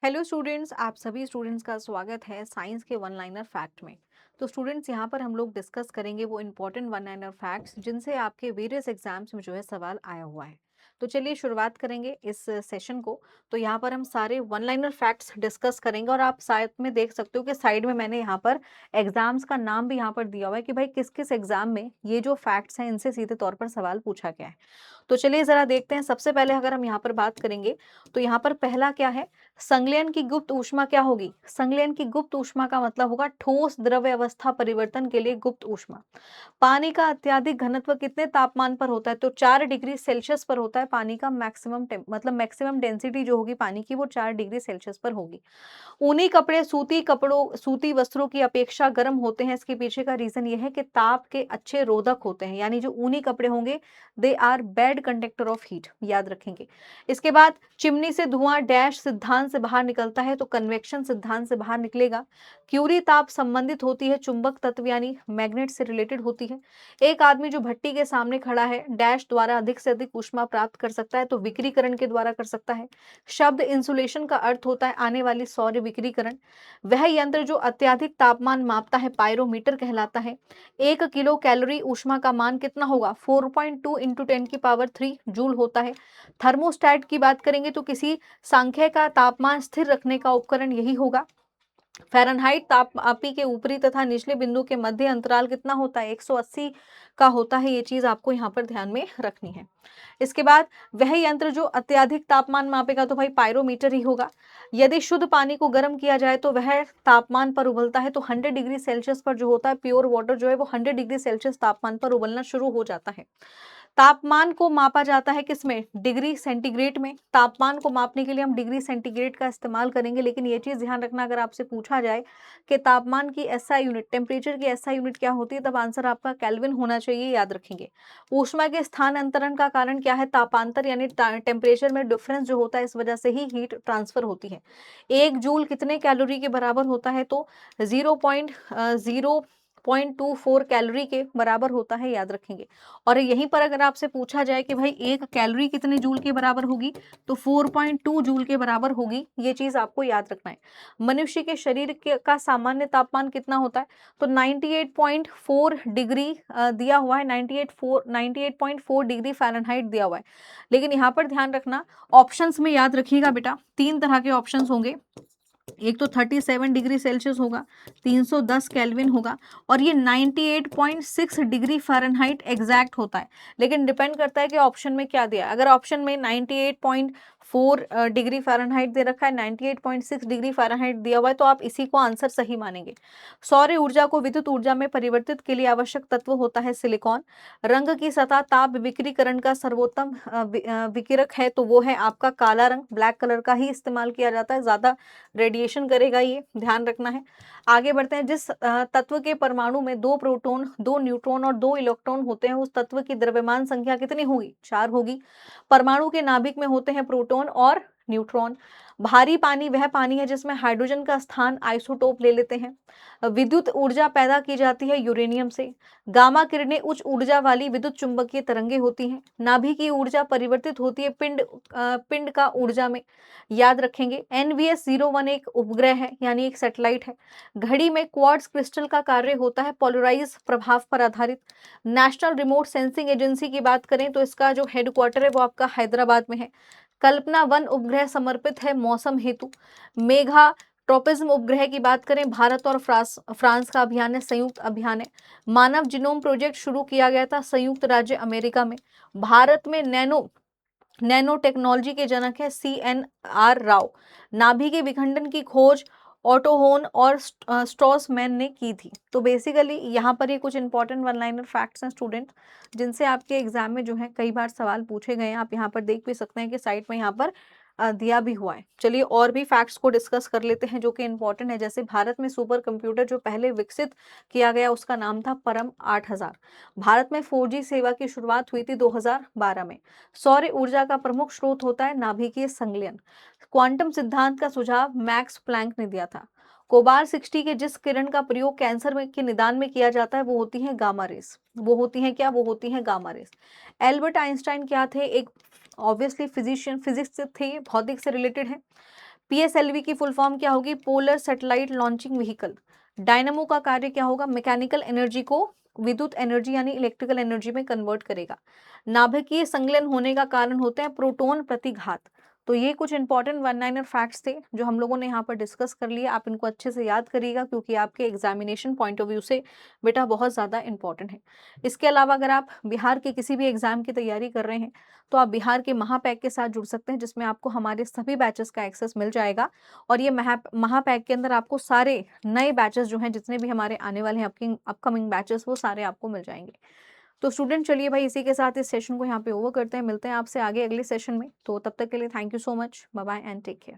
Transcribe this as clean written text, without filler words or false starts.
Hello students, आप सभी students का स्वागत है साइंस के वन लाइनर फैक्ट में। तो स्टूडेंट्स, यहाँ पर हम लोग डिस्कस करेंगे वो इम्पोर्टेंट वन लाइनर फैक्ट्स जिनसे आपके वेरियस एग्जाम्स में जो है सवाल आया हुआ है। तो चलिए शुरुआत करेंगे इस सेशन को। तो यहाँ पर हम सारे वन लाइनर फैक्ट्स डिस्कस करेंगे और आप साइड में देख सकते हो कि साइड में मैंने यहाँ पर एग्जाम्स का नाम भी यहाँ पर दिया हुआ है कि भाई किस किस एग्जाम में ये जो फैक्ट्स हैं इनसे सीधे तौर पर सवाल पूछा गया है। तो चलिए जरा देखते हैं। सबसे पहले अगर हम यहाँ पर बात करेंगे तो यहाँ पर पहला क्या है, संलयन की गुप्त ऊष्मा क्या होगी। संलयन की गुप्त ऊष्मा का मतलब होगा ठोस द्रव्य अवस्था परिवर्तन के लिए गुप्त ऊष्मा। पानी का अत्यधिक घनत्व कितने तापमान पर होता है, तो 4 डिग्री सेल्सियस पर होता है। पानी का मैक्सिमम मतलब मैक्सिमम डेंसिटी जो होगी पानी की वो 4 डिग्री सेल्सियस पर होगी। ऊनी कपड़े सूती वस्त्रों की अपेक्षा गर्म होते हैं। इसके पीछे का रीजन ये है कि ताप के अच्छे रोधक होते हैं, यानी जो ऊनी कपड़े होंगे they are bad conductor of heat, याद रखेंगे। इसके बाद चिमनी से धुआं डैश सिद्धांत से बाहर निकलता है, तो कन्वेक्शन सिद्धांत से बाहर निकलेगा। क्यूरी ताप संबंधित होती है चुंबक तत्व यानी मैग्नेट से रिलेटेड होती है। एक आदमी जो भट्टी के सामने खड़ा है डैश द्वारा अधिक से अधिक ऊष्मा प्राप्त कर सकता है, तो विकिरीकरण के द्वारा कर सकता है। शब्द इंसुलेशन का अर्थ होता है आने वाली सौर विकिरीकरण। वह यंत्र जो अत्यधिक तापमान मापता है पायरोमीटर कहलाता है। 1 किलो कैलोरी ऊष्मा का मान कितना होगा, 4.2 इंटू 10 की पावर 3 जूल होता है। थर्मोस्टेट की बात करेंगे तो किसी सांख्य का तापमान स्थिर रखने का उपकरण यही होगा। फ़ारेनहाइट तापमापी के ऊपरी तथा निचले बिंदु के मध्य अंतराल कितना होता है, 180 का होता है। ये चीज आपको यहाँ पर ध्यान में रखनी है। इसके बाद वह यंत्र जो अत्यधिक तापमान मापेगा तो भाई पायरोमीटर ही होगा। यदि शुद्ध पानी को गर्म किया जाए तो वह तापमान पर उबलता है, तो 100 डिग्री सेल्सियस पर जो होता है प्योर वाटर जो है वो 100 डिग्री सेल्सियस तापमान पर उबलना शुरू हो जाता है। तापमान को मापा जाता है किसमें, डिग्री सेंटीग्रेड में। तापमान को मापने के लिए हम डिग्री सेंटीग्रेड का इस्तेमाल करेंगे, लेकिन ये चीज ध्यान रखना अगर आपसे पूछा जाए कि तापमान की एसआई यूनिट, टेम्परेचर की एसआई यूनिट क्या होती है, तब आंसर आपका केल्विन होना चाहिए, याद रखेंगे। ऊष्मा के स्थान अंतरण का कारण क्या है, तापांतर यानी टेम्परेचर में डिफरेंस जो होता है, इस वजह से ही हीट ट्रांसफर होती है। 1 जूल कितने कैलोरी के बराबर होता है, तो 0.24 कैलोरी के बराबर होता है, याद रखेंगे। और यहीं पर अगर आपसे पूछा जाए कि भाई 1 कैलोरी कितने जूल के बराबर होगी, तो 4.2 जूल के बराबर होगी। ये चीज आपको याद रखना है। मनुष्य के शरीर का सामान्य तापमान कितना होता है, तो 98.4 डिग्री दिया हुआ है। 98.4 डिग्री फ़ारेनहाइट दिया हुआ है। लेकिन यहाँ पर ध्यान रखना, ऑप्शंस में याद रखिएगा बेटा, 3 तरह के ऑप्शंस होंगे। एक तो 37 डिग्री सेल्सियस होगा, 310 केल्विन होगा, और ये 98.6 डिग्री फ़ारेनहाइट एग्जैक्ट होता है। लेकिन डिपेंड करता है कि ऑप्शन में क्या दिया है। अगर ऑप्शन में 98.4 डिग्री फ़ारेनहाइट दे रखा है, 98.6 डिग्री फ़ारेनहाइट दिया हुआ है, तो आप इसी को आंसर सही मानेंगे। सौर ऊर्जा को विद्युत ऊर्जा में परिवर्तित के लिए आवश्यक तत्व होता है सिलिकॉन। रंग की सतह ताप विकिरीकरण का सर्वोत्तम विकिरक है, तो वो है आपका काला रंग। ब्लैक कलर का ही इस्तेमाल किया जाता है, ज्यादा रेडिएशन करेगा, ये ध्यान रखना है। आगे बढ़ते हैं। जिस तत्व के परमाणु में 2 प्रोटॉन 2 न्यूट्रॉन और 2 इलेक्ट्रॉन होते हैं, उस तत्व की द्रव्यमान संख्या कितनी होगी, 4 होगी। परमाणु के नाभिक में होते हैं प्रोटॉन और न्यूट्रॉन। भारी पानी वह पानी है जिसमें हाइड्रोजन का स्थान आइसोटोप ले लेते हैं। विद्युत ऊर्जा पैदा की जाती है यूरेनियम से। गामा किरणें उच्च ऊर्जा वाली विद्युत चुंबकीय तरंगे होती हैं। नाभि की ऊर्जा परिवर्तित होती है पिंड का ऊर्जा में, याद रखेंगे। NVS-01 एक उपग्रह है, यानी एक सैटेलाइट है। घड़ी में क्वार्ट्ज क्रिस्टल का कार्य होता है पोलराइज प्रभाव पर आधारित। नेशनल रिमोट सेंसिंग एजेंसी की बात करें तो इसका जो हेडक्वार्टर है वो आपका हैदराबाद में है। कल्पना 1 उपग्रह समर्पित है मौसम हेतु। मेघा ट्रोपिज्म उपग्रह की बात करें, भारत और फ्रांस का अभियान है, संयुक्त अभियान है। मानव जीनोम प्रोजेक्ट शुरू किया गया था संयुक्त राज्य अमेरिका में। भारत में नैनो टेक्नोलॉजी के जनक है CNR राव। नाभि के विखंडन की खोज ऑटोहोन और स्ट्रॉसमैन ने की थी। तो बेसिकली यहाँ पर ये कुछ इंपॉर्टेंट वन लाइनर फैक्ट्स हैं स्टूडेंट, जिनसे आपके एग्जाम में जो है कई बार सवाल पूछे गए हैं। आप यहाँ पर देख भी सकते हैं कि साइट में यहाँ पर दिया भी हुआ है। चलिए और भी फैक्ट्स को डिस्कस कर लेते हैं जो कि इंपॉर्टेंट है। जैसे भारत में सुपर कंप्यूटर जो पहले विकसित किया गया उसका नाम था परम 8000। भारत में 4G सेवा की शुरुआत हुई थी 2012 में। सौर ऊर्जा का प्रमुख स्रोत होता है नाभिकीय संलयन। क्वांटम सिद्धांत का सुझाव मैक्स प्लैंक ने दिया था। कोबार 60 के जिस किरण का प्रयोग कैंसर में के निदान में किया जाता है वो होती है गामा रेस। वो होती है क्या, वो होती है गामा रेस। एल्बर्ट आइंस्टाइन क्या थे, एक ऑब्वियसली फिजिशियन, फिजिक्स से थे, भौतिक से रिलेटेड है। पीएसएलवी की फुल फॉर्म क्या होगी? Polar satellite launching vehicle. Dynamo का कार्य क्या होगा? मैकेनिकल एनर्जी को विद्युत एनर्जी यानी इलेक्ट्रिकल एनर्जी में कन्वर्ट करेगा। नाभिकीय संलयन होने का कारण होते हैं प्रोटॉन प्रतिघात। तो ये कुछ इंपॉर्टेंट वन लाइनर फैक्ट्स थे जो हम लोगों ने यहाँ पर डिस्कस कर लिए। आप इनको अच्छे से याद करिएगा क्योंकि आपके एग्जामिनेशन पॉइंट ऑफ व्यू से बेटा बहुत ज़्यादा इंपॉर्टेंट है। इसके अलावा अगर आप बिहार के किसी भी एग्जाम की तैयारी कर रहे हैं तो आप बिहार के महापैक के साथ जुड़ सकते हैं, जिसमें आपको हमारे सभी बैचेस का एक्सेस मिल जाएगा। और ये महापैक के अंदर आपको सारे नए बैचेस जो हैं, जितने भी हमारे आने वाले हैं अपकमिंग बैचेस, वो सारे आपको मिल जाएंगे। तो स्टूडेंट चलिए भाई, इसी के साथ इस सेशन को यहाँ पे ओवर करते हैं। मिलते हैं आपसे आगे अगले सेशन में। तो तब तक के लिए thank you so much, bye bye and take care.